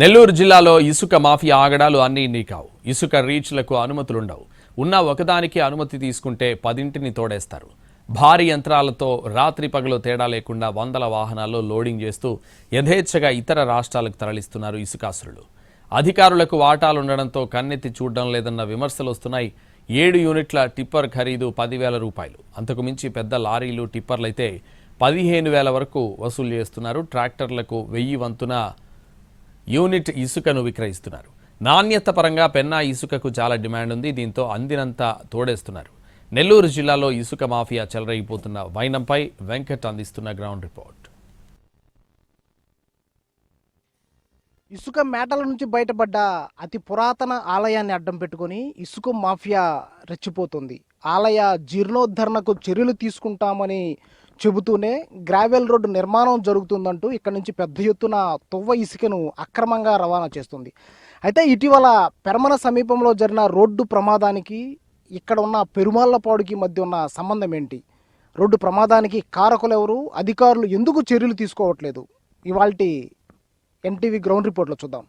నెల్లూరు జిల్లాలో ఇసుక మాఫియా ఆగడాలు అన్నీ ఇన్ని కావు. ఇసుక రీచ్లకు అనుమతులుండవు. ఉన్న ఒకదానికి అనుమతి తీసుకుంటే 10ంటిని తోడేస్తారు. భారీ యంత్రాలతో రాత్రి పగలు తేడా లేకుండా వందల వాహనాల్లో లోడింగ్ చేస్తూ యథేచ్ఛగా ఇతర రాష్ట్రాలకు తరలిస్తున్నారు ఇసుకాసురులు. అధికారులకు వాటాలుండడంతో కన్నెత్తి చూడడం లేదన్న విమర్శలు వస్తున్నాయి. 7 యూనిట్ల టిప్పర్ ఖరీదు 10,000 రూపాయలు. అంతకు మించి పెద్ద లారీలు టిప్పర్లైతే 15,000 వరకు వసూలు చేస్తున్నారు. ట్రాక్టర్లకు 1000 వంతున యూనిట్ ఇసుకను విక్రయిస్తున్నారు. నాణ్యత పరంగా పెన్నా ఇసుకకు చాలా డిమాండ్ ఉంది. దీంతో అందినంత తోడేస్తున్నారు. నెల్లూరు జిల్లాలో ఇసుక మాఫియా చెలరేగిపోతున్న వైనంపై వెంకట్ అందిస్తున్న గ్రౌండ్ రిపోర్ట్. ఇసుక మేటల నుంచి బయటపడ్డ అతి పురాతన ఆలయాన్ని అడ్డం పెట్టుకొని ఇసుక మాఫియా రెచ్చిపోతుంది. ఆలయ జీర్ణోద్ధరణకు చర్యలు తీసుకుంటామని చెబుతూనే గ్రావెల్ రోడ్డు నిర్మాణం జరుగుతుందంటూ ఇక్కడ నుంచి పెద్ద ఎత్తున తువ్వ ఇసుకను అక్రమంగా రవాణా చేస్తుంది. అయితే ఇటీవల పెరమన సమీపంలో జరిగిన రోడ్డు ప్రమాదానికి ఇక్కడ ఉన్న పెరుమాళ్లపాడుకి మధ్య ఉన్న సంబంధం ఏంటి? రోడ్డు ప్రమాదానికి కారకులు ఎవరు? అధికారులు ఎందుకు చర్యలు తీసుకోవట్లేదు? ఇవాల్టి ఎన్టీవీ గ్రౌండ్ రిపోర్ట్లో చూద్దాం.